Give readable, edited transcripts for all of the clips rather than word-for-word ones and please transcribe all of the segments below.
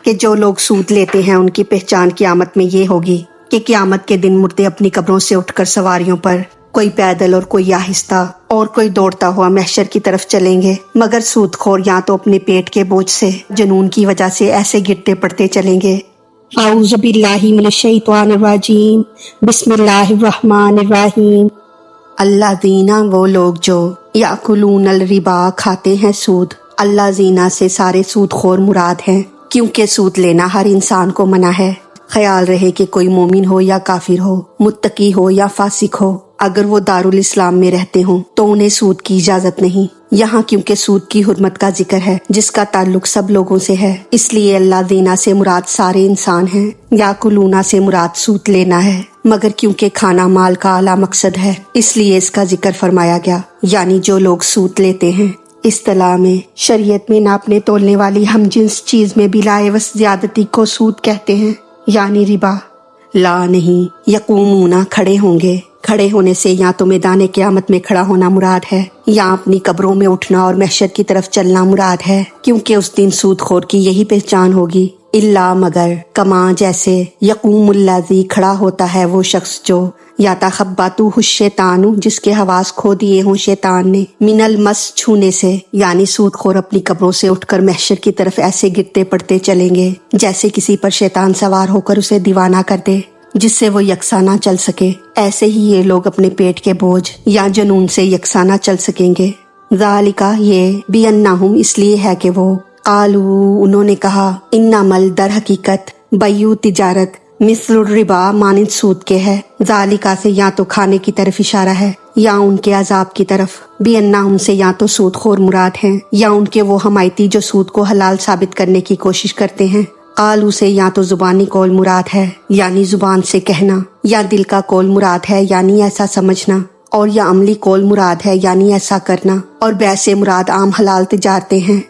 کہ جو لوگ سود لیتے ہیں ان کی پہچان قیامت میں یہ ہوگی کہ قیامت کے دن مردے اپنی قبروں سے اٹھ کر سواریوں پر، کوئی پیدل اور کوئی آہستہ اور کوئی دوڑتا ہوا محشر کی طرف چلیں گے، مگر سود خور یا تو اپنے پیٹ کے بوجھ سے، جنون کی وجہ سے ایسے گرتے پڑتے چلیں گے۔ اعوذ باللہ من الشیطان الرجیم، بسم اللہ الرحمن الرحیم۔ الذین، وہ لوگ جو یاکلون الربا، کھاتے ہیں سود۔ الذین سے سارے سود خور مراد ہیں، کیونکہ سود لینا ہر انسان کو منع ہے۔ خیال رہے کہ کوئی مومن ہو یا کافر ہو، متقی ہو یا فاسق ہو، اگر وہ دارالاسلام میں رہتے ہوں تو انہیں سود کی اجازت نہیں یہاں، کیونکہ سود کی حرمت کا ذکر ہے جس کا تعلق سب لوگوں سے ہے، اس لیے اللہ دینا سے مراد سارے انسان ہیں، یا کلونا سے مراد سود لینا ہے، مگر کیونکہ کھانا مال کا اعلیٰ مقصد ہے اس لیے اس کا ذکر فرمایا گیا، یعنی جو لوگ سود لیتے ہیں۔ اصطلاح میں، شریعت میں ناپنے تولنے والی ہم جنس چیز میں بلا عوض زیادتی کو سود کہتے ہیں، یعنی ربا۔ لا نہیں، یقومون، کھڑے ہوں گے۔ کھڑے ہونے سے یا تو میدان قیامت میں کھڑا ہونا مراد ہے یا اپنی قبروں میں اٹھنا اور محشر کی طرف چلنا مراد ہے، کیونکہ اس دن سود خور کی یہی پہچان ہوگی۔ الا، مگر، کما، جیسے، یقوم الذی، کھڑا ہوتا ہے وہ شخص جو یتخبطہ الشیطان، جس کے حواس کھو دیے ہوں شیطان نے، من المس، چھونے سے، یعنی سود خور اپنی قبروں سے اٹھ کر محشر کی طرف ایسے گرتے پڑتے چلیں گے جیسے کسی پر شیطان سوار ہو کر اسے دیوانہ کر دے جس سے وہ یکساں نہ چل سکے، ایسے ہی یہ لوگ اپنے پیٹ کے بوجھ یا جنون سے یکساں نہ چل سکیں گے۔ ذالک، یہ، بِأَنَّهُمْ، اس لیے ہے کہ وہ، قالوا، انہوں نے کہا، انما، در حقیقت، بیع، تجارت، مثل الربا، مانند سود کے ہے۔ ذالک سے یا تو کھانے کی طرف اشارہ ہے یا ان کے عذاب کی طرف۔ بِأَنَّهُمْ سے یا تو سود خور مراد ہیں یا ان کے وہ حمایتی جو سود کو حلال ثابت کرنے کی کوشش کرتے ہیں۔ قالو سے یا تو زبانی قول مراد ہے یعنی زبان سے کہنا، یا دل کا قول مراد ہے یعنی ایسا سمجھنا، اور یا عملی قول مراد ہے یعنی ایسا کرنا، اور بیع سے مراد عام حلال تجارتیں ہیں۔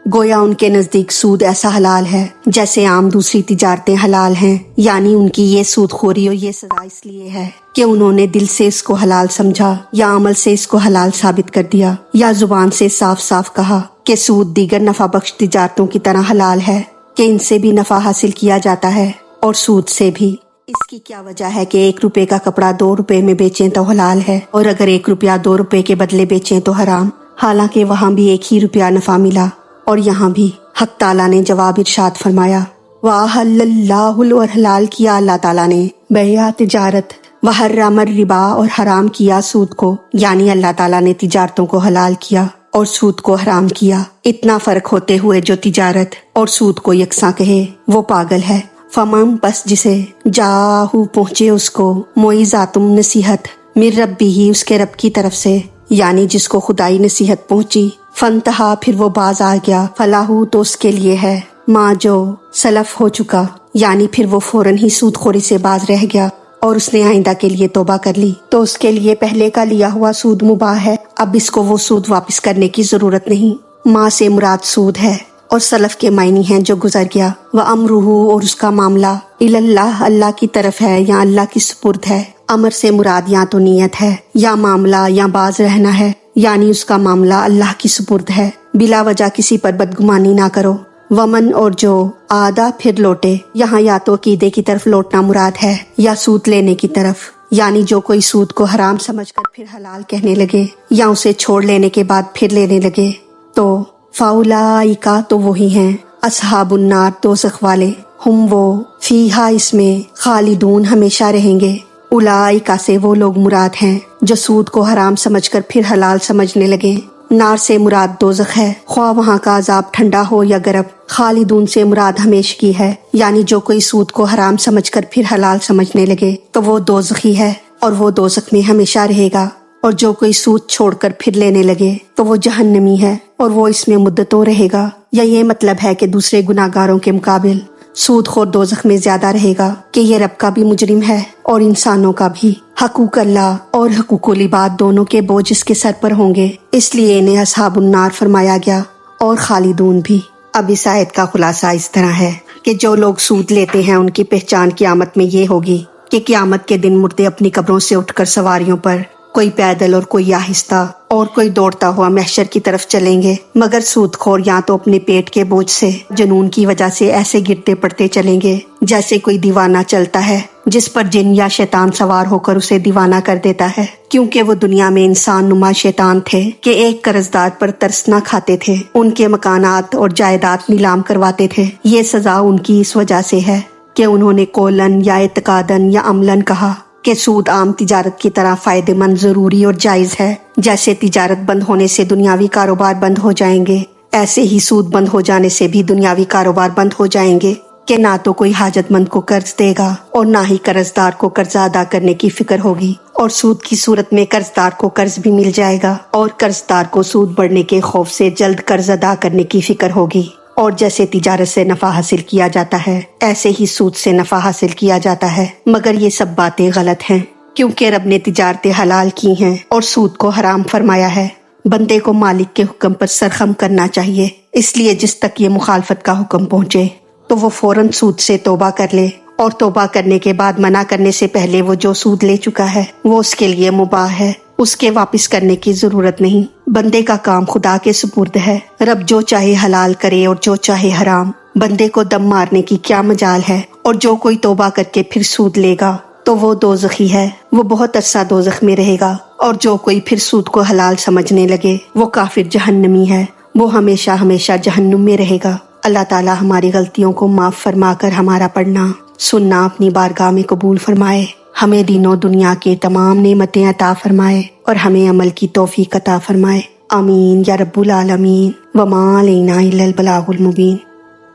گویا ان کے نزدیک سود ایسا حلال ہے جیسے عام دوسری تجارتیں حلال ہیں، یعنی ان کی یہ سود خوری اور یہ سزا اس لیے ہے کہ انہوں نے دل سے اس کو حلال سمجھا یا عمل سے اس کو حلال ثابت کر دیا، یا زبان سے صاف صاف کہا کہ سود دیگر نفع بخش تجارتوں کی طرح حلال ہے، کہ ان سے بھی نفع حاصل کیا جاتا ہے اور سود سے بھی۔ اس کی کیا وجہ ہے کہ 1 روپے کا کپڑا 2 روپے میں بیچیں تو حلال ہے، اور اگر 1 روپیہ 2 روپے کے بدلے بیچیں تو حرام، حالانکہ وہاں بھی 1 ہی روپیہ نفع ملا، اور یہاں بھی حق تعالیٰ نے جواب ارشاد فرمایا، وَأَحَلَّ اللَّهُ، اور حلال کیا اللہ تعالیٰ نے، بیع، تجارت، وَحَرَّمَ الرِّبَا، اور حرام کیا سود کو، یعنی اللہ تعالیٰ نے تجارتوں کو حلال کیا اور سود کو حرام کیا۔ اتنا فرق ہوتے ہوئے جو تجارت اور سود کو یکساں کہے وہ پاگل ہے۔ فمن، پس جسے، جاہو، پہنچے اس کو، موعظۃ، نصیحت، من ربہ، اس کے رب کی طرف سے، یعنی جس کو خدائی نصیحت پہنچی، فانتہا، پھر وہ باز آ گیا، فلاح، تو اس کے لیے ہے، ما، جو سلف ہو چکا، یعنی پھر وہ فوراً ہی سود خوری سے باز رہ گیا اور اس نے آئندہ کے لیے توبہ کر لی تو اس کے لیے پہلے کا لیا ہوا سود مباح ہے، اب اس کو وہ سود واپس کرنے کی ضرورت نہیں۔ ماں سے مراد سود ہے اور سلف کے معنی ہیں جو گزر گیا، وَأَمْرُهُ، اور اس کا معاملہ، إِلَى اللَّهِ، اللہ کی طرف ہے یا اللہ کی سپرد ہے۔ امر سے مراد یا تو نیت ہے یا معاملہ یا باز رہنا ہے، یعنی اس کا معاملہ اللہ کی سپرد ہے، بلا وجہ کسی پر بدگمانی نہ کرو۔ ومن، اور جو، آدھا، پھر لوٹے، یہاں یا تو عقیدے کی طرف لوٹنا مراد ہے یا سود لینے کی طرف، یعنی جو کوئی سود کو حرام سمجھ کر پھر حلال کہنے لگے یا اسے چھوڑ لینے کے بعد پھر لینے لگے تو، فاولائک، تو وہی ہیں، اصحاب النار، دوزخ والے، ہم وہ، فیہا، اس میں، خالدون، ہمیشہ رہیں گے۔ اولائک سے وہ لوگ مراد ہیں جو سود کو حرام سمجھ کر پھر حلال سمجھنے لگے۔ نار سے مراد دوزخ ہے، خواہ وہاں کا عذاب ٹھنڈا ہو یا گرم۔ خالدون سے مراد ہمیشگی ہے، یعنی جو کوئی سود کو حرام سمجھ کر پھر حلال سمجھنے لگے تو وہ دوزخی ہے اور وہ دوزخ میں ہمیشہ رہے گا، اور جو کوئی سود چھوڑ کر پھر لینے لگے تو وہ جہنمی ہے اور وہ اس میں مدتوں رہے گا، یا یہ مطلب ہے کہ دوسرے گناہگاروں کے مقابل سود خور دوزخ میں زیادہ رہے گا کہ یہ رب کا بھی مجرم ہے اور انسانوں کا بھی۔ حقوق اللہ اور حقوق العباد دونوں کے بوجھ اس کے سر پر ہوں گے، اس لیے انہیں اصحاب النار فرمایا گیا، اور خالدون بھی۔ اب اس آیت کا خلاصہ اس طرح ہے کہ جو لوگ سود لیتے ہیں ان کی پہچان قیامت میں یہ ہوگی کہ قیامت کے دن مردے اپنی قبروں سے اٹھ کر سواریوں پر، کوئی پیدل اور کوئی آہستہ اور کوئی دوڑتا ہوا محشر کی طرف چلیں گے، مگر سود خور یا تو اپنے پیٹ کے بوجھ سے جنون کی وجہ سے ایسے گرتے پڑتے چلیں گے جیسے کوئی دیوانہ چلتا ہے جس پر جن یا شیطان سوار ہو کر اسے دیوانہ کر دیتا ہے، کیونکہ وہ دنیا میں انسان نما شیطان تھے کہ ایک قرضدار پر ترس نہ کھاتے تھے، ان کے مکانات اور جائیداد نیلام کرواتے تھے۔ یہ سزا ان کی اس وجہ سے ہے کہ انہوں نے قولن یا اعتقادن یا عملاً کہا کہ سود عام تجارت کی طرح فائدہ مند، ضروری اور جائز ہے۔ جیسے تجارت بند ہونے سے دنیاوی کاروبار بند ہو جائیں گے، ایسے ہی سود بند ہو جانے سے بھی دنیاوی کاروبار بند ہو جائیں گے، کہ نہ تو کوئی حاجت مند کو قرض دے گا اور نہ ہی قرضدار کو قرض ادا کرنے کی فکر ہوگی، اور سود کی صورت میں قرضدار کو قرض بھی مل جائے گا اور قرضدار کو سود بڑھنے کے خوف سے جلد قرض ادا کرنے کی فکر ہوگی۔ اور جیسے تجارت سے نفع حاصل کیا جاتا ہے ایسے ہی سود سے نفع حاصل کیا جاتا ہے، مگر یہ سب باتیں غلط ہیں، کیونکہ رب نے تجارتیں حلال کی ہیں اور سود کو حرام فرمایا ہے۔ بندے کو مالک کے حکم پر سرخم کرنا چاہیے، اس لیے جس تک یہ مخالفت کا حکم پہنچے تو وہ فوراً سود سے توبہ کر لے، اور توبہ کرنے کے بعد منع کرنے سے پہلے وہ جو سود لے چکا ہے وہ اس کے لیے مباح ہے، اس کے واپس کرنے کی ضرورت نہیں۔ بندے کا کام خدا کے سپرد ہے، رب جو چاہے حلال کرے اور جو چاہے حرام، بندے کو دم مارنے کی کیا مجال ہے۔ اور جو کوئی توبہ کر کے پھر سود لے گا تو وہ دوزخی ہے، وہ بہت عرصہ دوزخ میں رہے گا، اور جو کوئی پھر سود کو حلال سمجھنے لگے وہ کافر جہنمی ہے، وہ ہمیشہ ہمیشہ جہنم میں رہے گا۔ اللہ تعالی ہماری غلطیوں کو معاف فرما کر ہمارا پڑھنا سننا اپنی بارگاہ میں قبول فرمائے، ہمیں دین و دنیا کے تمام نعمتیں عطا فرمائے اور ہمیں عمل کی توفیق عطا فرمائے، آمین یا رب العالمین۔ وما علینا الا البلاغ المبین۔